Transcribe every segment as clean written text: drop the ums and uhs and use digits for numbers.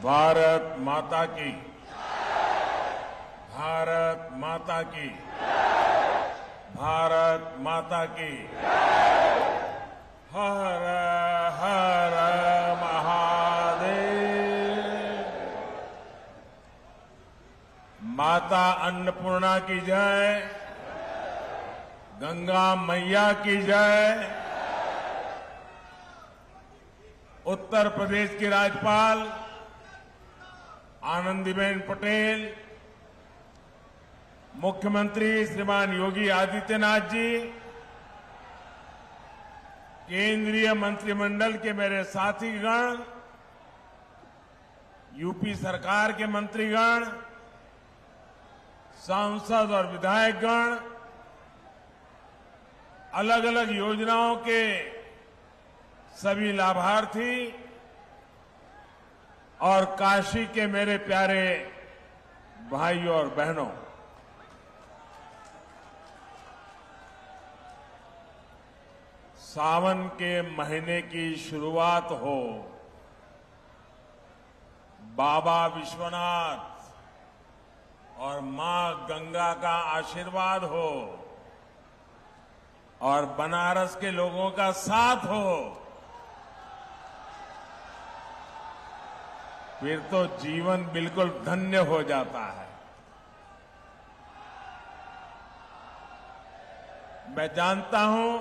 भारत माता की, भारत माता की, भारत माता की। हर हर महादेव। माता अन्नपूर्णा की जय, गंगा मैया की जय। उत्तर प्रदेश की राज्यपाल आनंदीबेन पटेल, मुख्यमंत्री श्रीमान योगी आदित्यनाथ जी, केंद्रीय मंत्रिमंडल के मेरे साथीगण, यूपी सरकार के मंत्रीगण, सांसद और विधायकगण, अलग अलग योजनाओं के सभी लाभार्थी और काशी के मेरे प्यारे भाइयों और बहनों, सावन के महीने की शुरुआत हो, बाबा विश्वनाथ और मां गंगा का आशीर्वाद हो और बनारस के लोगों का साथ हो, फिर तो जीवन बिल्कुल धन्य हो जाता है। मैं जानता हूं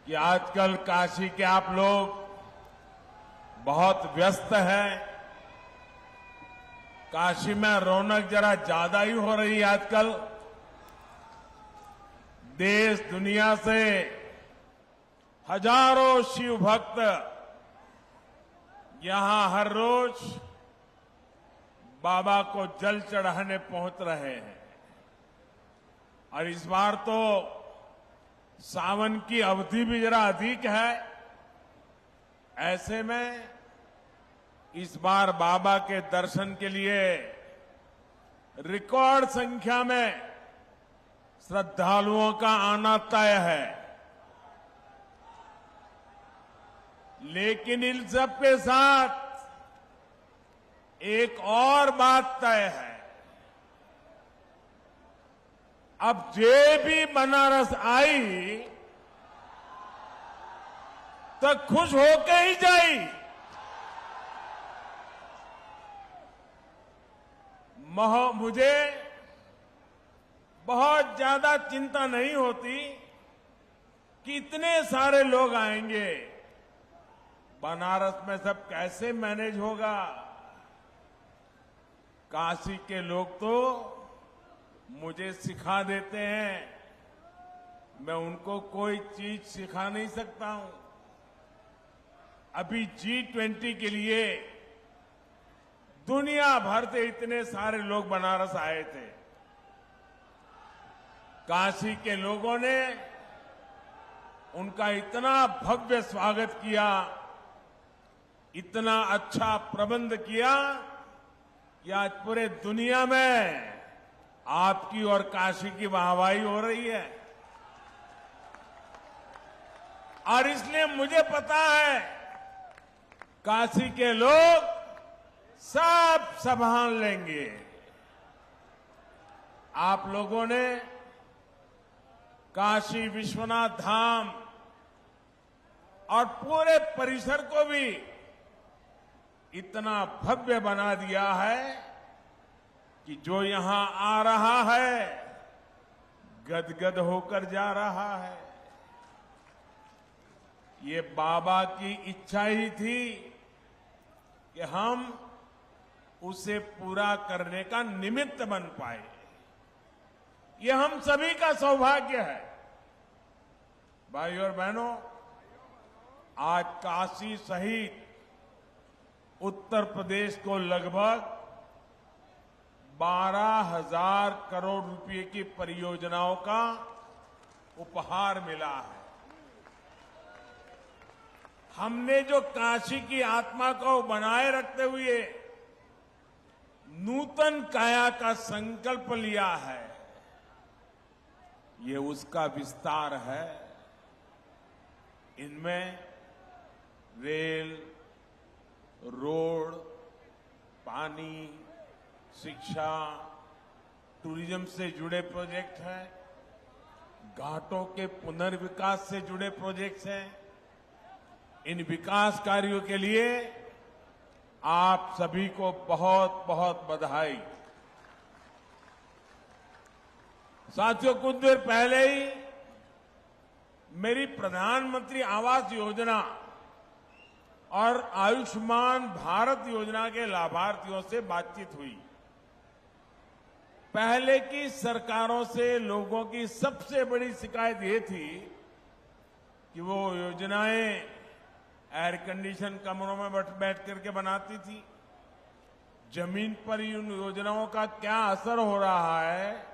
कि आजकल काशी के आप लोग बहुत व्यस्त हैं। काशी में रौनक जरा ज्यादा ही हो रही है आजकल। देश दुनिया से हजारों शिव भक्त यहां हर रोज बाबा को जल चढ़ाने पहुंच रहे हैं और इस बार तो सावन की अवधि भी जरा अधिक है। ऐसे में इस बार बाबा के दर्शन के लिए रिकॉर्ड संख्या में श्रद्धालुओं का आना तय है। लेकिन इन सब के साथ एक और बात तय है। अब जे भी बनारस आई तो खुश होके ही जाई। मुझे बहुत ज्यादा चिंता नहीं होती कि इतने सारे लोग आएंगे, बनारस में सब कैसे मैनेज होगा। काशी के लोग तो मुझे सिखा देते हैं, मैं उनको कोई चीज सिखा नहीं सकता हूं। अभी G20 के लिए दुनिया भर से इतने सारे लोग बनारस आए थे। काशी के लोगों ने उनका इतना भव्य स्वागत किया, इतना अच्छा प्रबंध किया कि आज पूरे दुनिया में आपकी और काशी की वाहवाही हो रही है। और इसलिए मुझे पता है काशी के लोग सब संभाल लेंगे। आप लोगों ने काशी विश्वनाथ धाम और पूरे परिसर को भी इतना भव्य बना दिया है कि जो यहां आ रहा है गदगद होकर जा रहा है। ये बाबा की इच्छा ही थी कि हम उसे पूरा करने का निमित्त बन पाए। ये हम सभी का सौभाग्य है। भाइयों और बहनों, आज काशी सहित उत्तर प्रदेश को लगभग 12,000 करोड़ रुपए की परियोजनाओं का उपहार मिला है। हमने जो काशी की आत्मा को बनाए रखते हुए नूतन काया का संकल्प लिया है, ये उसका विस्तार है। इनमें रेल, रोड, पानी, शिक्षा, टूरिज्म से जुड़े प्रोजेक्ट हैं, घाटों के पुनर्विकास से जुड़े प्रोजेक्ट्स हैं। इन विकास कार्यों के लिए आप सभी को बहुत बहुत बधाई। साथियों, कुछ देर पहले ही मेरी प्रधानमंत्री आवास योजना और आयुष्मान भारत योजना के लाभार्थियों से बातचीत हुई। पहले की सरकारों से लोगों की सबसे बड़ी शिकायत ये थी कि वो योजनाएं एयर कंडीशन कमरों में बैठ करके बनाती थी। जमीन पर इन योजनाओं का क्या असर हो रहा है,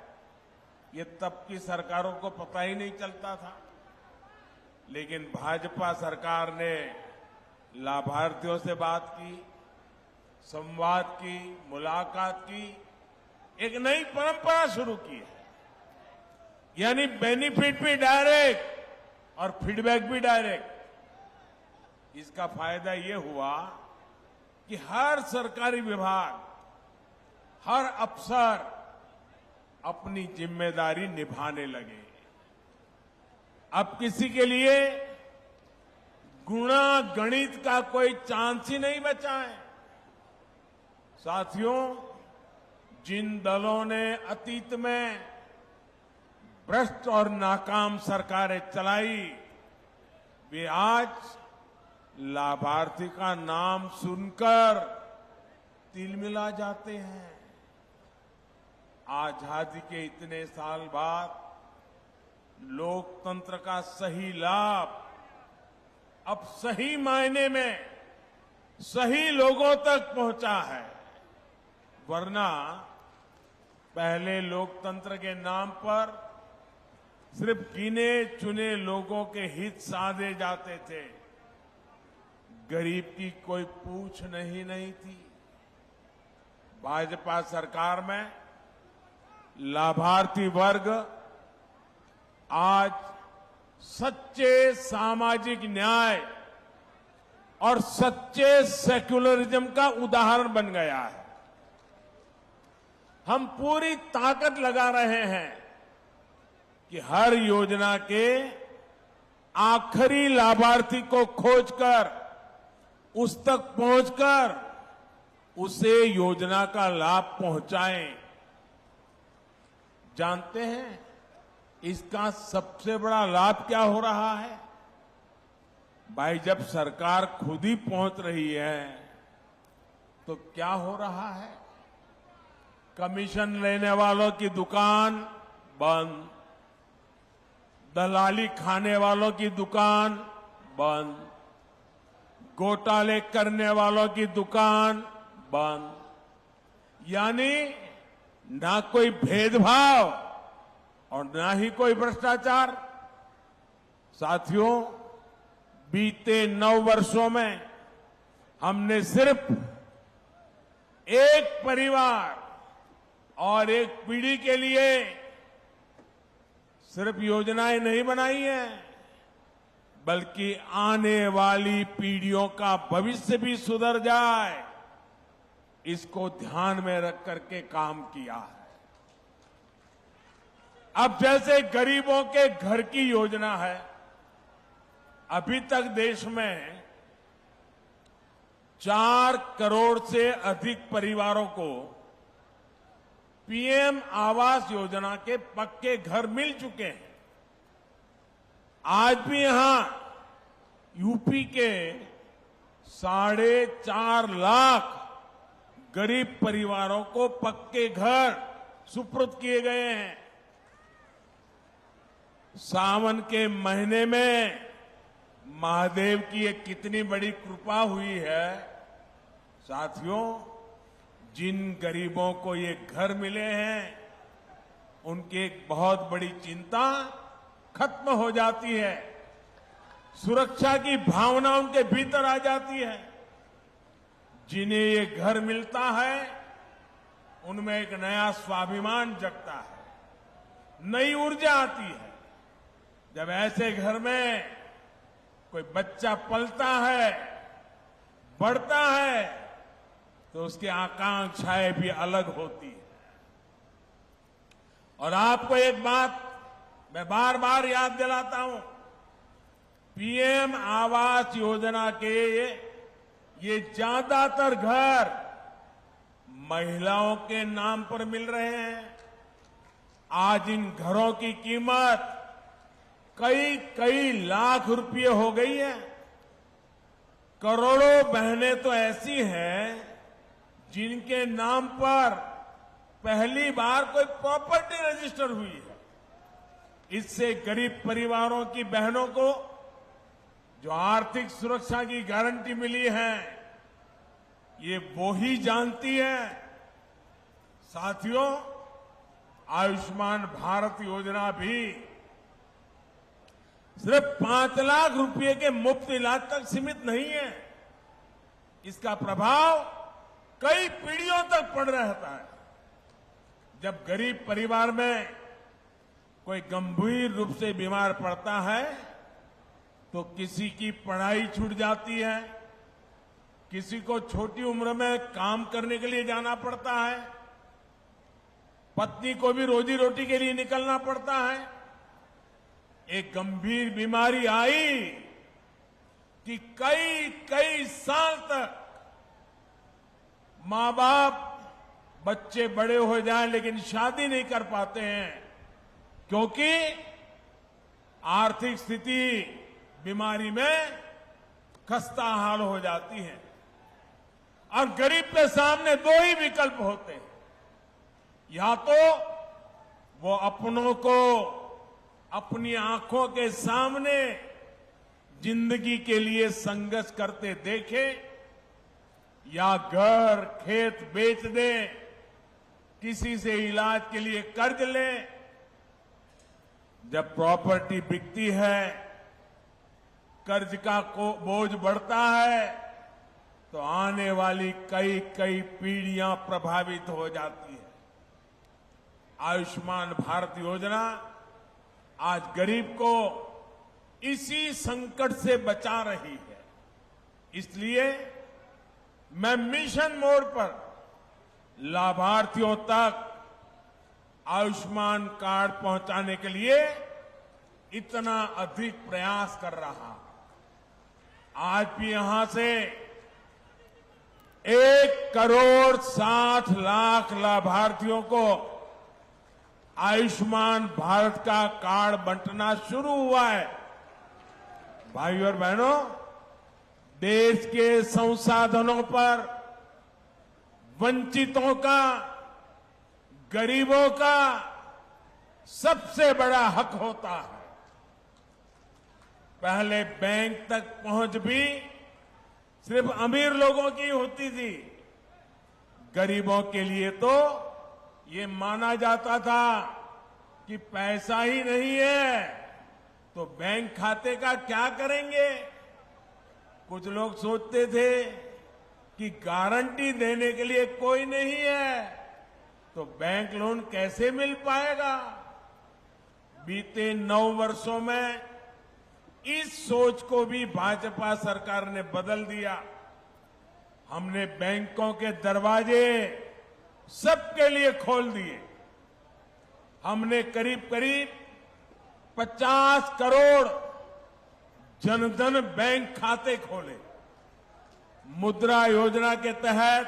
ये तब की सरकारों को पता ही नहीं चलता था। लेकिन भाजपा सरकार ने लाभार्थियों से बात की, संवाद की, मुलाकात की, एक नई परंपरा शुरू की है। यानी बेनिफिट भी डायरेक्ट और फीडबैक भी डायरेक्ट। इसका फायदा ये हुआ कि हर सरकारी विभाग, हर अफसर अपनी जिम्मेदारी निभाने लगे। अब किसी के लिए गुणा गणित का कोई चांस ही नहीं बचा है। साथियों, जिन दलों ने अतीत में भ्रष्ट और नाकाम सरकारें चलाई, वे आज लाभार्थी का नाम सुनकर तिलमिला जाते हैं। आजादी के इतने साल बाद लोकतंत्र का सही लाभ अब सही मायने में सही लोगों तक पहुंचा है। वरना पहले लोकतंत्र के नाम पर सिर्फ गिने चुने लोगों के हित साधे जाते थे, गरीब की कोई पूछ नहीं थी। भाजपा सरकार में लाभार्थी वर्ग आज सच्चे सामाजिक न्याय और सच्चे सेक्युलरिज्म का उदाहरण बन गया है। हम पूरी ताकत लगा रहे हैं कि हर योजना के आखिरी लाभार्थी को खोजकर, उस तक पहुंचकर उसे योजना का लाभ पहुंचाएं। जानते हैं इसका सबसे बड़ा लाभ क्या हो रहा है? भाई, जब सरकार खुद ही पहुंच रही है तो क्या हो रहा है? कमीशन लेने वालों की दुकान बंद, दलाली खाने वालों की दुकान बंद, घोटाले करने वालों की दुकान बंद। यानी ना कोई भेदभाव और ना ही कोई भ्रष्टाचार। साथियों, बीते 9 वर्षों में हमने सिर्फ एक परिवार और एक पीढ़ी के लिए सिर्फ योजनाएं नहीं बनाई हैं, बल्कि आने वाली पीढ़ियों का भविष्य भी सुधर जाए, इसको ध्यान में रख करके काम किया है। अब जैसे गरीबों के घर की योजना है, अभी तक देश में 4 करोड़ से अधिक परिवारों को पीएम आवास योजना के पक्के घर मिल चुके हैं। आज भी यहां यूपी के 4.5 लाख गरीब परिवारों को पक्के घर सुपुर्द किए गए हैं। सावन के महीने में महादेव की एक कितनी बड़ी कृपा हुई है। साथियों, जिन गरीबों को ये घर मिले हैं, उनकी एक बहुत बड़ी चिंता खत्म हो जाती है। सुरक्षा की भावना उनके भीतर आ जाती है। जिन्हें ये घर मिलता है, उनमें एक नया स्वाभिमान जगता है, नई ऊर्जा आती है। जब ऐसे घर में कोई बच्चा पलता है, बढ़ता है तो उसकी आकांक्षाएं भी अलग होती है। और आपको एक बात मैं बार बार याद दिलाता हूं, पीएम आवास योजना के ये ज्यादातर घर महिलाओं के नाम पर मिल रहे हैं। आज इन घरों की कीमत कई कई लाख रुपए हो गई है। करोड़ों बहनें तो ऐसी हैं जिनके नाम पर पहली बार कोई प्रॉपर्टी रजिस्टर हुई है। इससे गरीब परिवारों की बहनों को जो आर्थिक सुरक्षा की गारंटी मिली है, ये वो ही जानती है। साथियों, आयुष्मान भारत योजना भी सिर्फ 5 लाख रुपए के मुफ्त इलाज तक सीमित नहीं है। इसका प्रभाव कई पीढ़ियों तक पड़ रहता है। जब गरीब परिवार में कोई गंभीर रूप से बीमार पड़ता है तो किसी की पढ़ाई छूट जाती है, किसी को छोटी उम्र में काम करने के लिए जाना पड़ता है, पत्नी को भी रोजी रोटी के लिए निकलना पड़ता है। एक गंभीर बीमारी आई कि कई कई साल तक मां बाप, बच्चे बड़े हो जाएं लेकिन शादी नहीं कर पाते हैं, क्योंकि आर्थिक स्थिति बीमारी में खस्ता हाल हो जाती है। और गरीब के सामने 2 ही विकल्प होते हैं, या तो वो अपनों को अपनी आंखों के सामने जिंदगी के लिए संघर्ष करते देखे, या घर खेत बेच दे, किसी से इलाज के लिए कर्ज ले। जब प्रॉपर्टी बिकती है, कर्ज का बोझ बढ़ता है तो आने वाली कई कई पीढ़ियां प्रभावित हो जाती है। आयुष्मान भारत योजना आज गरीब को इसी संकट से बचा रही है। इसलिए मैं मिशन मोड पर लाभार्थियों तक आयुष्मान कार्ड पहुंचाने के लिए इतना अधिक प्रयास कर रहा। आज भी यहां से 1,60,00,000 लाभार्थियों को आयुष्मान भारत का कार्ड बंटना शुरू हुआ है। भाइयों और बहनों, देश के संसाधनों पर वंचितों का, गरीबों का सबसे बड़ा हक होता है। पहले बैंक तक पहुंच भी सिर्फ अमीर लोगों की होती थी। गरीबों के लिए तो ये माना जाता था कि पैसा ही नहीं है तो बैंक खाते का क्या करेंगे। कुछ लोग सोचते थे कि गारंटी देने के लिए कोई नहीं है तो बैंक लोन कैसे मिल पाएगा। बीते 9 वर्षों में इस सोच को भी भाजपा सरकार ने बदल दिया। हमने बैंकों के दरवाजे सबके लिए खोल दिए। हमने करीब करीब 50 करोड़ जनधन बैंक खाते खोले। मुद्रा योजना के तहत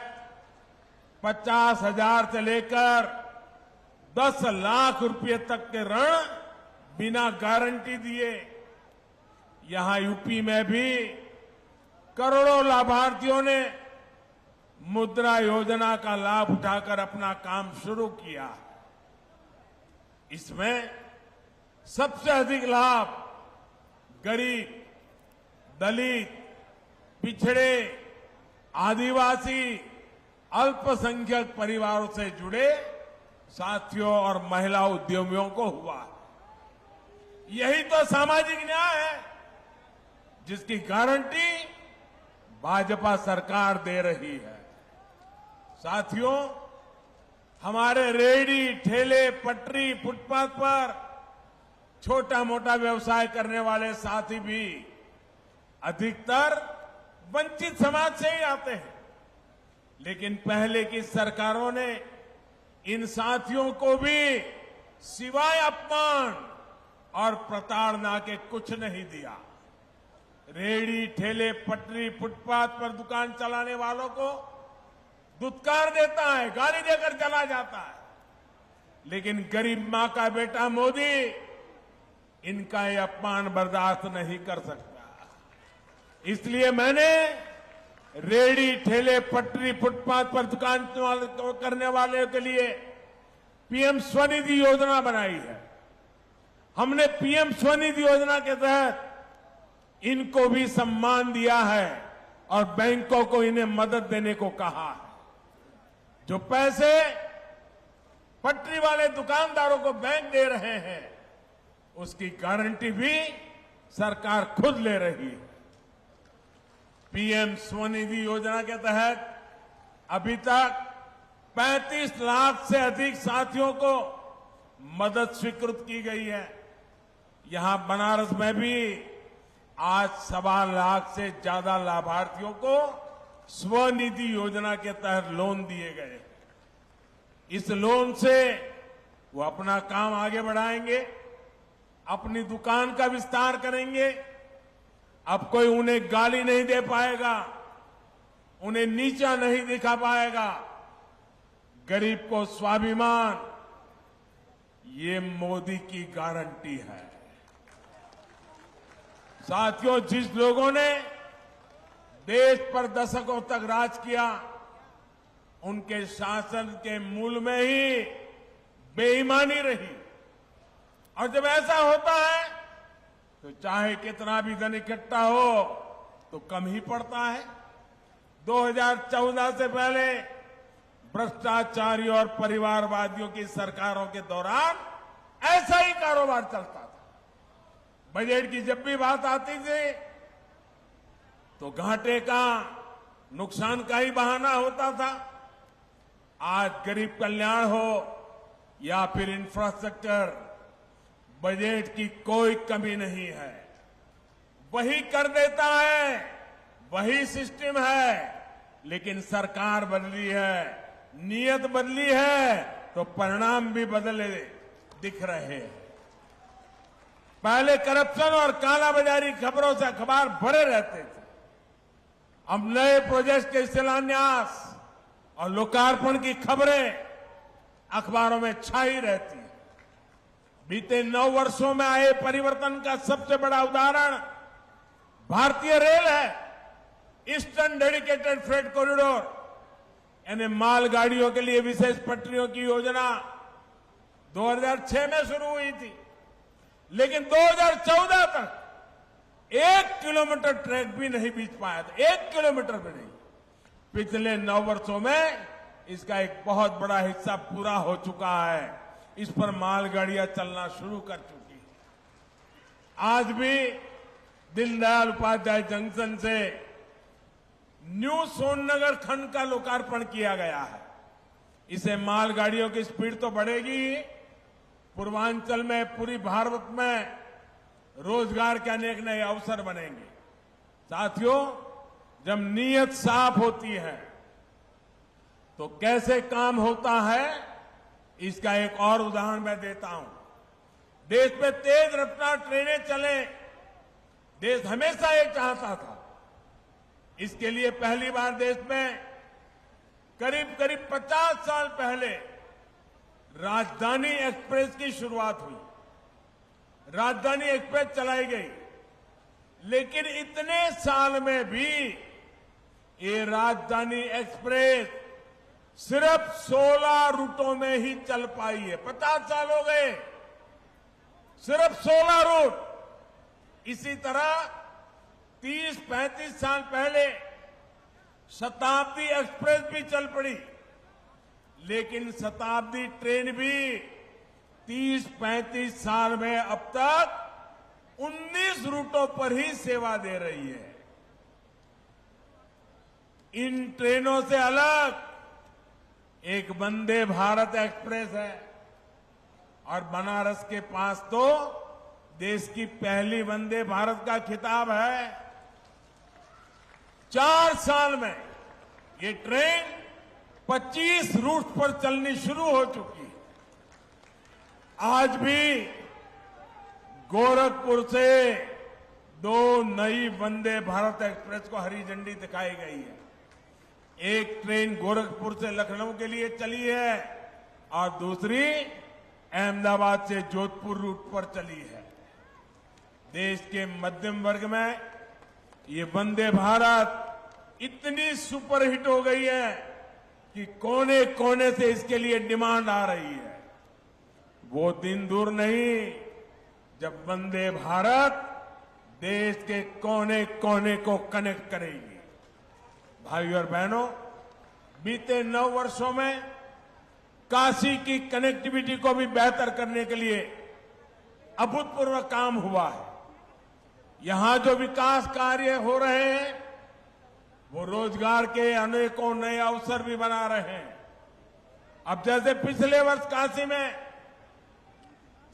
50,000 से लेकर 10 लाख रुपए तक के ऋण बिना गारंटी दिए। यहां यूपी में भी करोड़ों लाभार्थियों ने मुद्रा योजना का लाभ उठाकर अपना काम शुरू किया। इसमें सबसे अधिक लाभ गरीब, दलित, पिछड़े, आदिवासी, अल्पसंख्यक परिवारों से जुड़े साथियों और महिला उद्यमियों को हुआ। यही तो सामाजिक न्याय है जिसकी गारंटी भाजपा सरकार दे रही है। साथियों, हमारे रेहड़ी, ठेले, पटरी, फुटपाथ पर छोटा मोटा व्यवसाय करने वाले साथी भी अधिकतर वंचित समाज से ही आते हैं। लेकिन पहले की सरकारों ने इन साथियों को भी सिवाय अपमान और प्रताड़ना के कुछ नहीं दिया। रेहड़ी, ठेले, पटरी, फुटपाथ पर दुकान चलाने वालों को दुत्कार देता है, गाली देकर चला जाता है। लेकिन गरीब मां का बेटा मोदी इनका ये अपमान बर्दाश्त नहीं कर सकता। इसलिए मैंने रेहड़ी, ठेले, पटरी, फुटपाथ पर दुकान करने वाले के लिए पीएम स्वनिधि योजना बनाई है। हमने पीएम स्वनिधि योजना के तहत इनको भी सम्मान दिया है और बैंकों को इन्हें मदद देने को कहा है। जो पैसे पटरी वाले दुकानदारों को बैंक दे रहे हैं, उसकी गारंटी भी सरकार खुद ले रही है। पीएम स्वनिधि योजना के तहत अभी तक 35 लाख से अधिक साथियों को मदद स्वीकृत की गई है। यहां बनारस में भी आज 1.25 लाख से ज्यादा लाभार्थियों को स्वनिधि योजना के तहत लोन दिए गए। इस लोन से वो अपना काम आगे बढ़ाएंगे, अपनी दुकान का विस्तार करेंगे। अब कोई उन्हें गाली नहीं दे पाएगा, उन्हें नीचा नहीं दिखा पाएगा। गरीब को स्वाभिमान, ये मोदी की गारंटी है। साथियों, जिस लोगों ने देश पर दशकों तक राज किया, उनके शासन के मूल में ही बेईमानी रही। और जब ऐसा होता है तो चाहे कितना भी धन इकट्ठा हो तो कम ही पड़ता है। 2014 से पहले भ्रष्टाचारी और परिवारवादियों की सरकारों के दौरान ऐसा ही कारोबार चलता था। बजट की जब भी बात आती थी तो घाटे का, नुकसान का ही बहाना होता था। आज गरीब कल्याण हो या फिर इंफ्रास्ट्रक्चर, बजट की कोई कमी नहीं है। वही कर देता है, वही सिस्टम है, लेकिन सरकार बदली है, नीयत बदली है तो परिणाम भी बदले दिख रहे हैं। पहले करप्शन और कालाबाजारी खबरों से अखबार भरे रहते थे। अब नए प्रोजेक्ट के शिलान्यास और लोकार्पण की खबरें अखबारों में छाई रहती है। बीते 9 वर्षों में आए परिवर्तन का सबसे बड़ा उदाहरण भारतीय रेल है। ईस्टर्न डेडिकेटेड फ्रेट कॉरिडोर, यानी मालगाड़ियों के लिए विशेष पटरियों की योजना 2006 में शुरू हुई थी, लेकिन 2014 तक 1 किलोमीटर ट्रैक भी नहीं बीत पाया था। 1 किलोमीटर भी नहीं। पिछले 9 वर्षों में इसका एक बहुत बड़ा हिस्सा पूरा हो चुका है। इस पर मालगाड़ियां चलना शुरू कर चुकी है। आज भी दीनदयाल उपाध्याय जंक्शन से न्यू सोननगर खंड का लोकार्पण किया गया है। इसे मालगाड़ियों की स्पीड तो बढ़ेगी ही, पूर्वांचल में, पूरी भारत में रोजगार के अनेक नए अवसर बनेंगे। साथियों, जब नीयत साफ होती है तो कैसे काम होता है, इसका एक और उदाहरण मैं देता हूं। देश में तेज रफ्तार ट्रेनें चले, देश हमेशा ये चाहता था। इसके लिए पहली बार देश में करीब 50 साल पहले राजधानी एक्सप्रेस की शुरुआत हुई। राजधानी एक्सप्रेस चलाई गई, लेकिन इतने साल में भी ये राजधानी एक्सप्रेस सिर्फ 16 रूटों में ही चल पाई है। 50 साल हो गए, सिर्फ 16 रूट। इसी तरह 30-35 साल पहले शताब्दी एक्सप्रेस भी चल पड़ी, लेकिन शताब्दी ट्रेन भी 30-35 साल में अब तक 19 रूटों पर ही सेवा दे रही है। इन ट्रेनों से अलग एक वंदे भारत एक्सप्रेस है, और बनारस के पास तो देश की पहली वंदे भारत का खिताब है। 4 साल में ये ट्रेन 25 रूट पर चलनी शुरू हो चुकी है। आज भी गोरखपुर से 2 नई वंदे भारत एक्सप्रेस को हरी झंडी दिखाई गई है। एक ट्रेन गोरखपुर से लखनऊ के लिए चली है और दूसरी अहमदाबाद से जोधपुर रूट पर चली है। देश के मध्यम वर्ग में ये वंदे भारत इतनी सुपरहिट हो गई है कि कोने कोने से इसके लिए डिमांड आ रही है। वो दिन दूर नहीं जब वंदे भारत देश के कोने कोने को कनेक्ट करेगी। भाइयों और बहनों, बीते 9 वर्षों में काशी की कनेक्टिविटी को भी बेहतर करने के लिए अभूतपूर्व काम हुआ है। यहां जो विकास कार्य हो रहे हैं वो रोजगार के अनेकों नए अवसर भी बना रहे हैं। अब जैसे पिछले वर्ष काशी में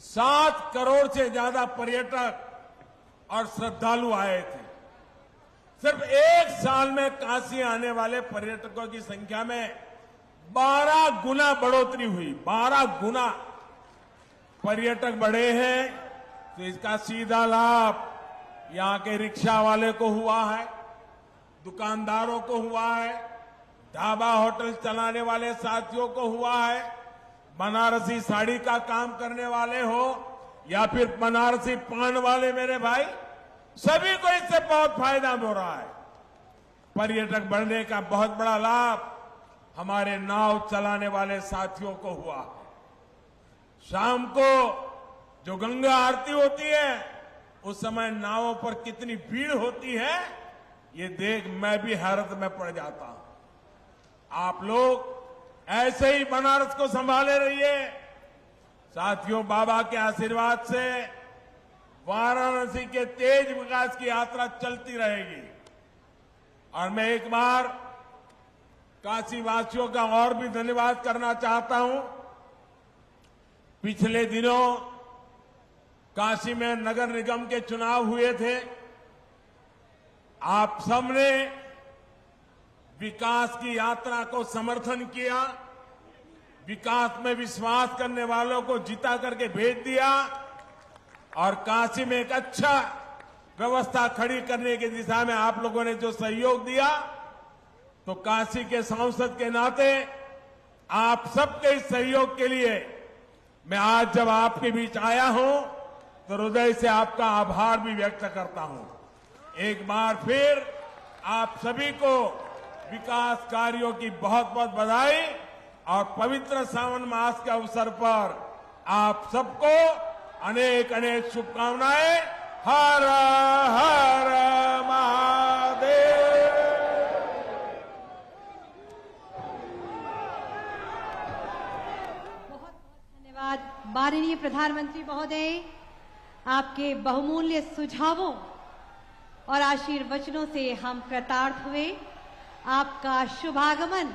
7 करोड़ से ज्यादा पर्यटक और श्रद्धालु आए थे। सिर्फ 1 साल में काशी आने वाले पर्यटकों की संख्या में 12 गुना बढ़ोतरी हुई। 12 गुना पर्यटक बढ़े हैं तो इसका सीधा लाभ यहां के रिक्शा वाले को हुआ है, दुकानदारों को हुआ है, ढाबा होटल चलाने वाले साथियों को हुआ है, बनारसी साड़ी का काम करने वाले हो या फिर बनारसी पान वाले मेरे भाई, सभी को इससे बहुत फायदा हो रहा है। पर्यटक बढ़ने का बहुत बड़ा लाभ हमारे नाव चलाने वाले साथियों को हुआ है। शाम को जो गंगा आरती होती है उस समय नावों पर कितनी भीड़ होती है ये देख मैं भी हैरत में पड़ जाता हूं। आप लोग ऐसे ही बनारस को संभाले रहिए। साथियों, बाबा के आशीर्वाद से वाराणसी के तेज विकास की यात्रा चलती रहेगी। और मैं एक बार काशी वासियों का और भी धन्यवाद करना चाहता हूं। पिछले दिनों काशी में नगर निगम के चुनाव हुए थे। आप सबने विकास की यात्रा को समर्थन किया, विकास में विश्वास करने वालों को जिता करके भेज दिया और काशी में एक अच्छा व्यवस्था खड़ी करने की दिशा में आप लोगों ने जो सहयोग दिया, तो काशी के सांसद के नाते आप सबके इस सहयोग के लिए मैं आज जब आपके बीच आया हूं तो हृदय से आपका आभार भी व्यक्त करता हूं। एक बार फिर आप सभी को विकास कार्यों की बहुत बहुत बधाई और पवित्र सावन मास के अवसर पर आप सबको अनेक अनेक शुभकामनाएं। हर हर महादेव। बहुत धन्यवाद माननीय प्रधानमंत्री महोदय। आपके बहुमूल्य सुझावों और आशीर्वचनों से हम कृतार्थ हुए। आपका शुभागमन